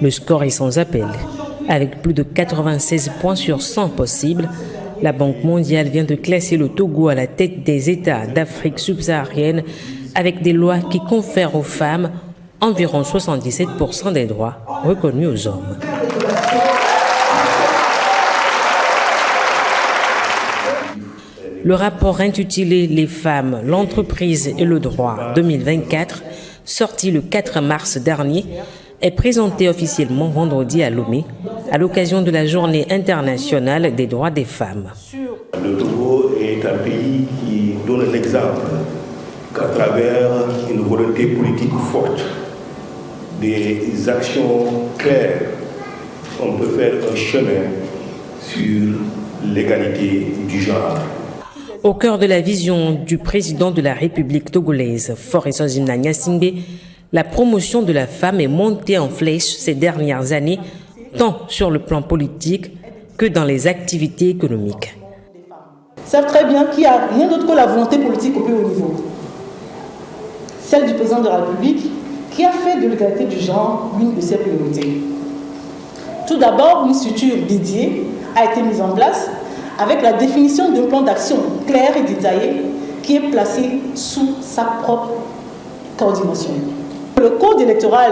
Le score est sans appel. Avec plus de 96 points sur 100 possibles, la Banque mondiale vient de classer le Togo à la tête des États d'Afrique subsaharienne avec des lois qui confèrent aux femmes environ 77% des droits reconnus aux hommes. Le rapport intitulé « Les femmes, l'entreprise et le droit 2024 », sorti le 4 mars dernier, est présenté officiellement vendredi à Lomé, à l'occasion de la Journée internationale des droits des femmes. Le Togo est un pays qui donne l'exemple qu'à travers une volonté politique forte, des actions claires, on peut faire un chemin sur l'égalité du genre. Au cœur de la vision du président de la République togolaise, Faure Gnassingbé Gnassingbé, la promotion de la femme est montée en flèche ces dernières années, tant sur le plan politique que dans les activités économiques. Ils savent très bien qu'il n'y a rien d'autre que la volonté politique au plus haut niveau. Celle du président de la République qui a fait de l'égalité du genre l'une de ses priorités. Tout d'abord, une structure dédiée a été mise en place avec la définition d'un plan d'action clair et détaillé qui est placé sous sa propre coordination. Le code électoral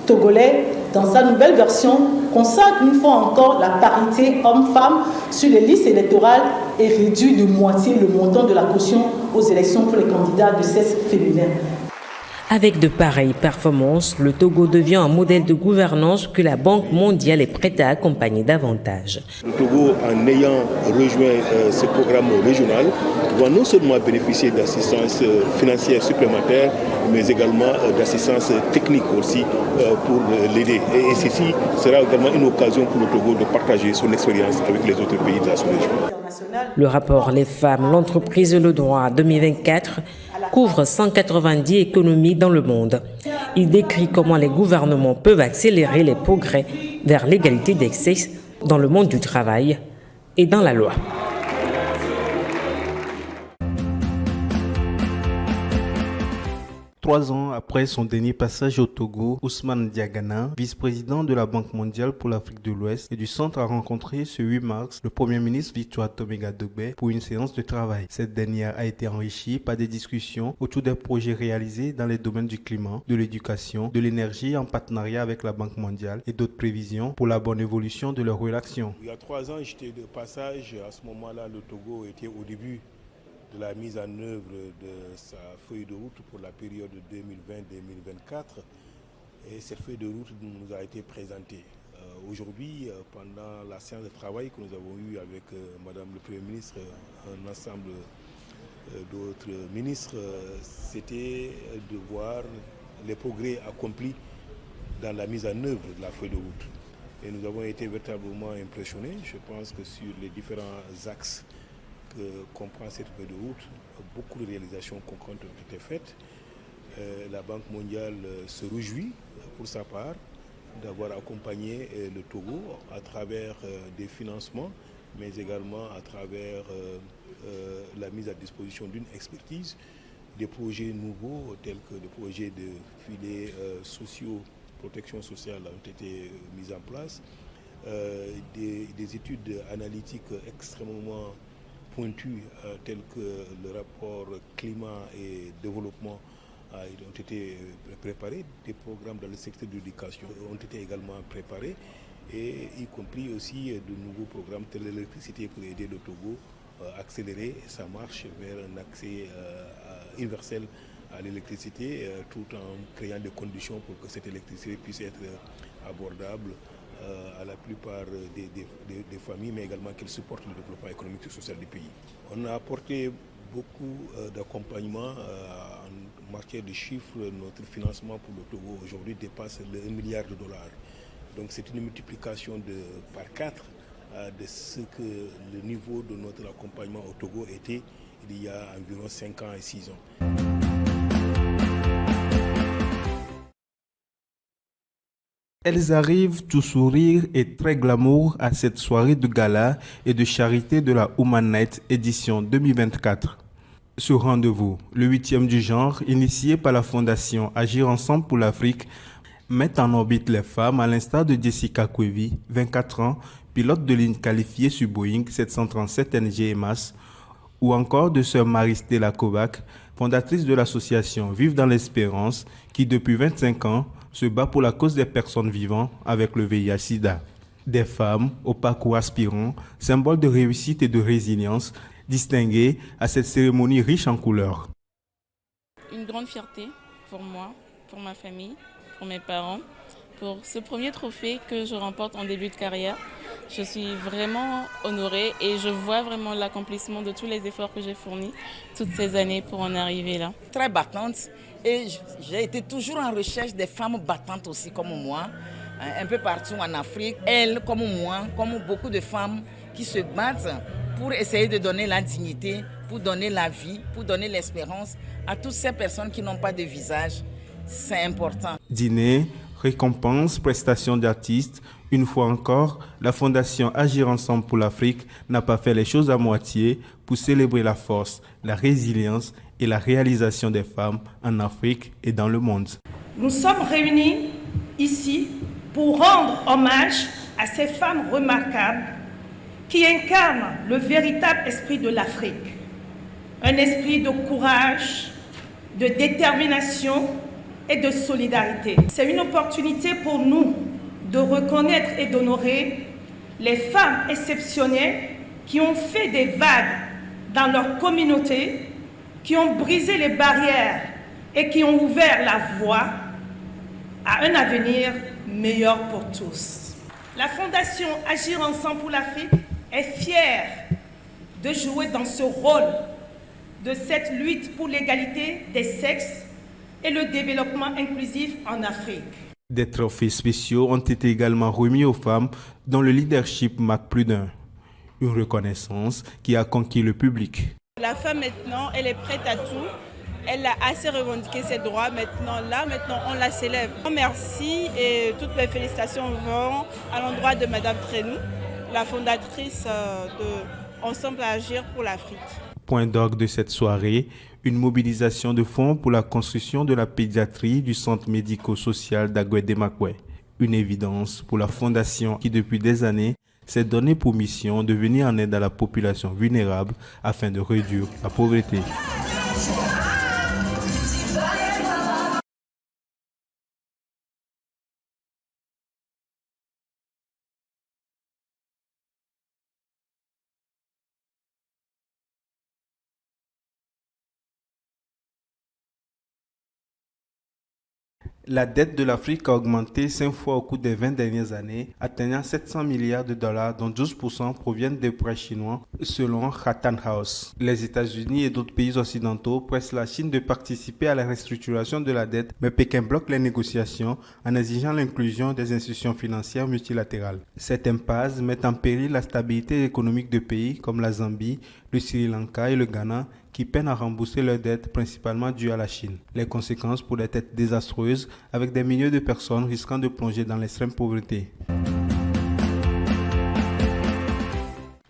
togolais, dans sa nouvelle version, consacre une fois encore la parité homme-femme sur les listes électorales et réduit de moitié le montant de la caution aux élections pour les candidats de sexe féminin. Avec de pareilles performances, le Togo devient un modèle de gouvernance que la Banque mondiale est prête à accompagner davantage. Le Togo, en ayant rejoint ce programme régional, va non seulement bénéficier d'assistance financière supplémentaire, mais également d'assistance technique aussi pour l'aider. Et ceci sera également une occasion pour le Togo de partager son expérience avec les autres pays de la sous-région. Le rapport Les femmes, l'entreprise et le droit 2024 couvre 190 économies dans le monde. Il décrit comment les gouvernements peuvent accélérer les progrès vers l'égalité des sexes dans le monde du travail et dans la loi. Trois ans après son dernier passage au Togo, Ousmane Diagana, vice-président de la Banque mondiale pour l'Afrique de l'Ouest et du Centre, a rencontré ce 8 mars le Premier ministre Victoire Toméga-Dogbé pour une séance de travail. Cette dernière a été enrichie par des discussions autour des projets réalisés dans les domaines du climat, de l'éducation, de l'énergie en partenariat avec la Banque mondiale et d'autres prévisions pour la bonne évolution de leurs relations. Il y a 3 ans, j'étais de passage. À ce moment-là, le Togo était au début de la mise en œuvre de sa feuille de route pour la période 2020-2024 et cette feuille de route nous a été présentée. Aujourd'hui, pendant la séance de travail que nous avons eue avec Madame le Premier ministre, un ensemble d'autres ministres, c'était de voir les progrès accomplis dans la mise en œuvre de la feuille de route. Et nous avons été véritablement impressionnés. Je pense que sur les différents axes comprend cette feuille de route, beaucoup de réalisations concrètes ont été faites. La Banque mondiale se réjouit pour sa part d'avoir accompagné le Togo à travers des financements, mais également à travers la mise à disposition d'une expertise, des projets nouveaux tels que des projets de filets sociaux, protection sociale ont été mis en place, des études analytiques extrêmement pointus tels que le rapport climat et développement ont été préparés, des programmes dans le secteur de l'éducation ont été également préparés et y compris aussi de nouveaux programmes tels l'électricité pour aider le Togo à accélérer sa marche vers un accès universel à l'électricité tout en créant des conditions pour que cette électricité puisse être abordable à la plupart des familles, mais également qu'elle supporte le développement économique et social du pays. On a apporté beaucoup d'accompagnement en matière de chiffres. Notre financement pour le Togo aujourd'hui dépasse les $1 milliard. Donc c'est une multiplication par 4 de ce que le niveau de notre accompagnement au Togo était il y a environ 5 ans et 6 ans. Elles arrivent tout sourire et très glamour à cette soirée de gala et de charité de la Woman Night édition 2024. Ce rendez-vous, le 8e du genre, initié par la fondation Agir Ensemble pour l'Afrique, mettent en orbite les femmes à l'instar de Jessica Quevi, 24 ans, pilote de ligne qualifiée sur Boeing 737 NG EMAS, ou encore de sœur Marie-Stella Kovac, fondatrice de l'association Vive dans l'Espérance, qui depuis 25 ans se bat pour la cause des personnes vivant avec le VIH-Sida. Des femmes au parcours aspirant, symbole de réussite et de résilience, distinguées à cette cérémonie riche en couleurs. Une grande fierté pour moi, pour ma famille, pour mes parents, pour ce premier trophée que je remporte en début de carrière. Je suis vraiment honorée et je vois vraiment l'accomplissement de tous les efforts que j'ai fournis toutes ces années pour en arriver là. Très battante et j'ai été toujours en recherche des femmes battantes aussi comme moi, un peu partout en Afrique. Elles, comme moi, comme beaucoup de femmes qui se battent pour essayer de donner la dignité, pour donner la vie, pour donner l'espérance à toutes ces personnes qui n'ont pas de visage. C'est important. Dîner, récompenses, prestations d'artistes. Une fois encore, la Fondation Agir Ensemble pour l'Afrique n'a pas fait les choses à moitié pour célébrer la force, la résilience et la réalisation des femmes en Afrique et dans le monde. Nous sommes réunis ici pour rendre hommage à ces femmes remarquables qui incarnent le véritable esprit de l'Afrique. Un esprit de courage, de détermination et de solidarité. C'est une opportunité pour nous de reconnaître et d'honorer les femmes exceptionnelles qui ont fait des vagues dans leur communauté, qui ont brisé les barrières et qui ont ouvert la voie à un avenir meilleur pour tous. La Fondation Agir Ensemble pour l'Afrique est fière de jouer dans ce rôle de cette lutte pour l'égalité des sexes et le développement inclusif en Afrique. Des trophées spéciaux ont été également remis aux femmes dont le leadership marque plus d'un. Une reconnaissance qui a conquis le public. La femme maintenant, elle est prête à tout. Elle a assez revendiqué ses droits. Maintenant, on la célèbre. Merci et toutes mes félicitations vont à l'endroit de Madame Trenou, la fondatrice de Ensemble à Agir pour l'Afrique. Point d'orgue de cette soirée, une mobilisation de fonds pour la construction de la pédiatrie du centre médico-social d'Agoué-Demakoué. Une évidence pour la fondation qui depuis des années s'est donné pour mission de venir en aide à la population vulnérable afin de réduire la pauvreté. La dette de l'Afrique a augmenté 5 fois au cours des 20 dernières années, atteignant 700 milliards de dollars, dont 12% proviennent des prêts chinois, selon Chatham House. Les États-Unis et d'autres pays occidentaux pressent la Chine de participer à la restructuration de la dette, mais Pékin bloque les négociations en exigeant l'inclusion des institutions financières multilatérales. Cette impasse met en péril la stabilité économique de pays comme la Zambie, le Sri Lanka et le Ghana, qui peinent à rembourser leurs dettes principalement dues à la Chine. Les conséquences pourraient être désastreuses, avec des milliers de personnes risquant de plonger dans l'extrême pauvreté.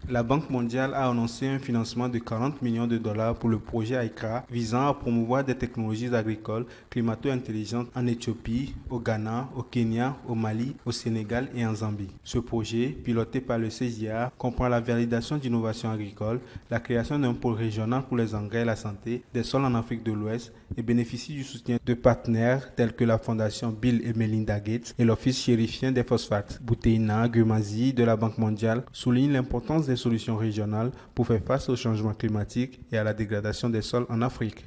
La Banque mondiale a annoncé un financement de 40 millions de dollars pour le projet AICRA visant à promouvoir des technologies agricoles climato-intelligentes en Éthiopie, au Ghana, au Kenya, au Mali, au Sénégal et en Zambie. Ce projet, piloté par le CGIAR, comprend la validation d'innovations agricoles, la création d'un pôle régional pour les engrais et la santé des sols en Afrique de l'Ouest et bénéficie du soutien de partenaires tels que la Fondation Bill et Melinda Gates et l'Office chérifien des phosphates. Bouteina Guemazi de la Banque mondiale souligne l'importance des solutions régionales pour faire face au changement climatique et à la dégradation des sols en Afrique.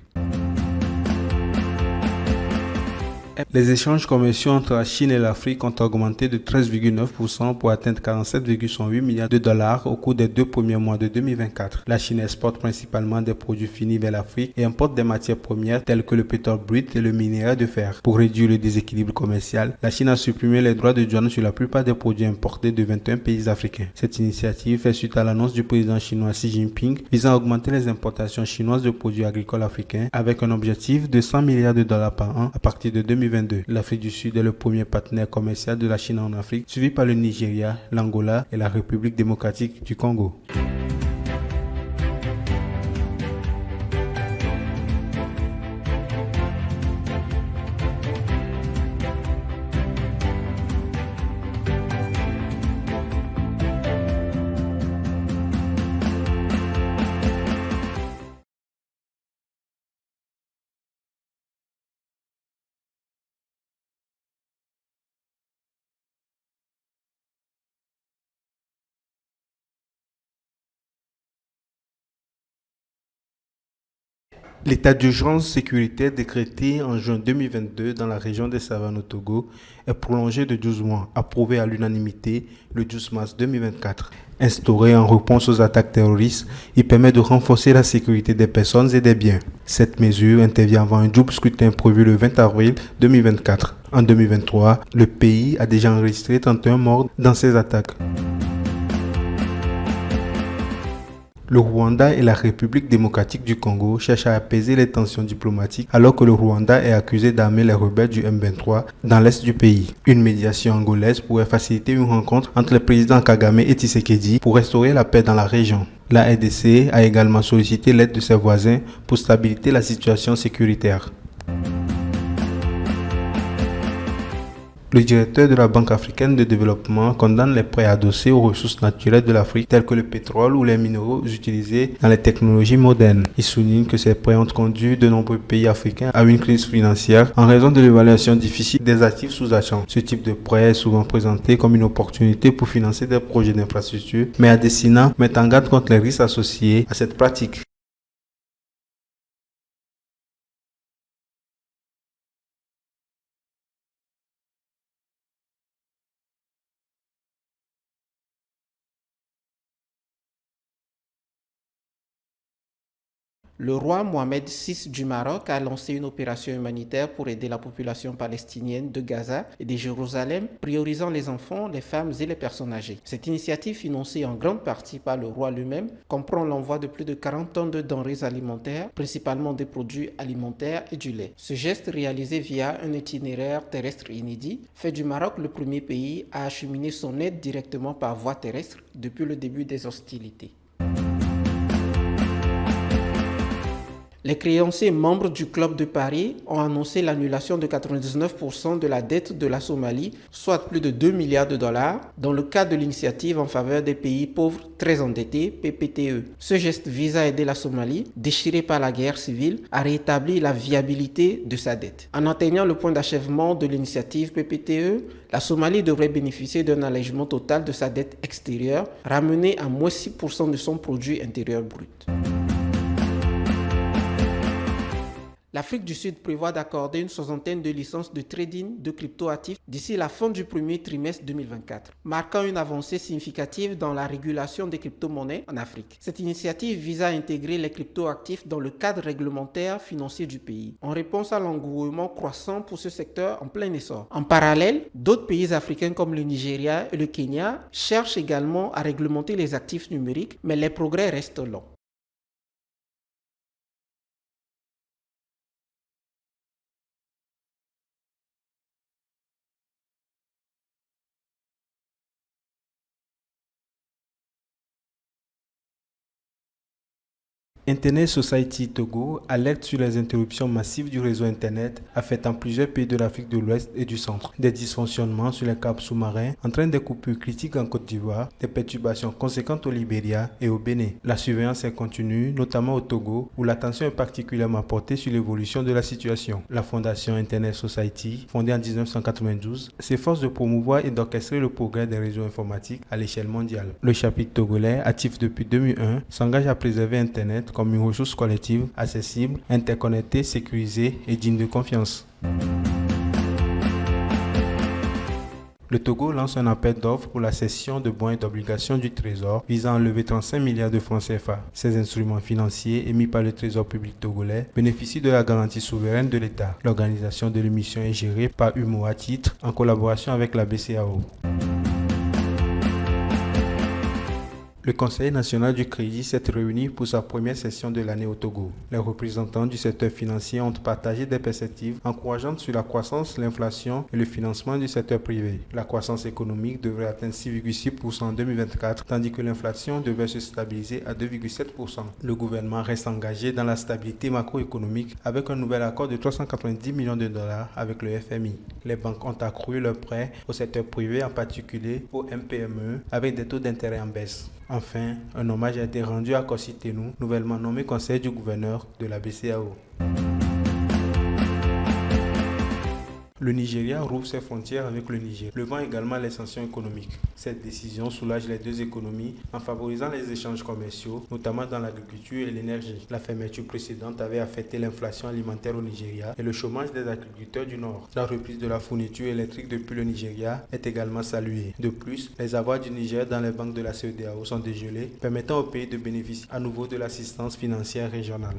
Les échanges commerciaux entre la Chine et l'Afrique ont augmenté de 13,9% pour atteindre 47,8 milliards de dollars au cours des 2 premiers mois de 2024. La Chine exporte principalement des produits finis vers l'Afrique et importe des matières premières telles que le pétrole brut et le minerai de fer. Pour réduire le déséquilibre commercial, la Chine a supprimé les droits de douane sur la plupart des produits importés de 21 pays africains. Cette initiative fait suite à l'annonce du président chinois Xi Jinping visant à augmenter les importations chinoises de produits agricoles africains avec un objectif de 100 milliards de dollars par an à partir de 2022. L'Afrique du Sud est le premier partenaire commercial de la Chine en Afrique, suivi par le Nigeria, l'Angola et la République démocratique du Congo. L'état d'urgence sécuritaire décrété en juin 2022 dans la région des Savanes au Togo est prolongé de 12 mois, approuvé à l'unanimité le 12 mars 2024. Instauré en réponse aux attaques terroristes, il permet de renforcer la sécurité des personnes et des biens. Cette mesure intervient avant un double scrutin prévu le 20 avril 2024. En 2023, le pays a déjà enregistré 31 morts dans ces attaques. Le Rwanda et la République démocratique du Congo cherchent à apaiser les tensions diplomatiques alors que le Rwanda est accusé d'armer les rebelles du M23 dans l'est du pays. Une médiation angolaise pourrait faciliter une rencontre entre les présidents Kagame et Tshisekedi pour restaurer la paix dans la région. La RDC a également sollicité l'aide de ses voisins pour stabiliser la situation sécuritaire. Le directeur de la Banque africaine de développement condamne les prêts adossés aux ressources naturelles de l'Afrique tels que le pétrole ou les minéraux utilisés dans les technologies modernes. Il souligne que ces prêts ont conduit de nombreux pays africains à une crise financière en raison de l'évaluation difficile des actifs sous-jacents. Ce type de prêt est souvent présenté comme une opportunité pour financer des projets d'infrastructure, mais Adesina met en garde contre les risques associés à cette pratique. Le roi Mohamed VI du Maroc a lancé une opération humanitaire pour aider la population palestinienne de Gaza et de Jérusalem, priorisant les enfants, les femmes et les personnes âgées. Cette initiative, financée en grande partie par le roi lui-même, comprend l'envoi de plus de 40 tonnes de denrées alimentaires, principalement des produits alimentaires et du lait. Ce geste, réalisé via un itinéraire terrestre inédit, fait du Maroc le premier pays à acheminer son aide directement par voie terrestre depuis le début des hostilités. Les créanciers membres du Club de Paris ont annoncé l'annulation de 99% de la dette de la Somalie, soit plus de 2 milliards de dollars, dans le cadre de l'initiative en faveur des pays pauvres très endettés, PPTE. Ce geste vise à aider la Somalie, déchirée par la guerre civile, à rétablir la viabilité de sa dette. En atteignant le point d'achèvement de l'initiative PPTE, la Somalie devrait bénéficier d'un allègement total de sa dette extérieure, ramenée à moins 6% de son produit intérieur brut. L'Afrique du Sud prévoit d'accorder une soixantaine de licences de trading de cryptoactifs d'ici la fin du premier trimestre 2024, marquant une avancée significative dans la régulation des crypto-monnaies en Afrique. Cette initiative vise à intégrer les cryptoactifs dans le cadre réglementaire financier du pays, en réponse à l'engouement croissant pour ce secteur en plein essor. En parallèle, d'autres pays africains comme le Nigeria et le Kenya cherchent également à réglementer les actifs numériques, mais les progrès restent lents. Internet Society Togo alerte sur les interruptions massives du réseau Internet affectant plusieurs pays de l'Afrique de l'Ouest et du Centre. Des dysfonctionnements sur les câbles sous-marins entraînent des coupures critiques en Côte d'Ivoire, des perturbations conséquentes au Libéria et au Bénin. La surveillance est continue, notamment au Togo, où l'attention est particulièrement portée sur l'évolution de la situation. La fondation Internet Society, fondée en 1992, s'efforce de promouvoir et d'orchestrer le progrès des réseaux informatiques à l'échelle mondiale. Le chapitre togolais, actif depuis 2001, s'engage à préserver Internet comme une ressource collective, accessible, interconnectée, sécurisée et digne de confiance. Le Togo lance un appel d'offres pour la cession de bons et d'obligations du Trésor visant à lever 35 milliards de francs CFA. Ces instruments financiers émis par le Trésor public togolais bénéficient de la garantie souveraine de l'État. L'organisation de l'émission est gérée par UMOA Titres en collaboration avec la BCEAO. Le Conseil national du crédit s'est réuni pour sa première session de l'année au Togo. Les représentants du secteur financier ont partagé des perspectives encourageantes sur la croissance, l'inflation et le financement du secteur privé. La croissance économique devrait atteindre 6,6% en 2024, tandis que l'inflation devrait se stabiliser à 2,7%. Le gouvernement reste engagé dans la stabilité macroéconomique avec un nouvel accord de 390 millions de dollars avec le FMI. Les banques ont accru leurs prêts au secteur privé, en particulier au MPME, avec des taux d'intérêt en baisse. Enfin, un hommage a été rendu à Kossi Tenou, nouvellement nommé conseiller du gouverneur de la BCEAO. Le Nigeria rouvre ses frontières avec le Niger, levant également les sanctions économiques. Cette décision soulage les deux économies en favorisant les échanges commerciaux, notamment dans l'agriculture et l'énergie. La fermeture précédente avait affecté l'inflation alimentaire au Nigeria et le chômage des agriculteurs du Nord. La reprise de la fourniture électrique depuis le Nigeria est également saluée. De plus, les avoirs du Niger dans les banques de la CEDEAO sont dégelés, permettant au pays de bénéficier à nouveau de l'assistance financière régionale.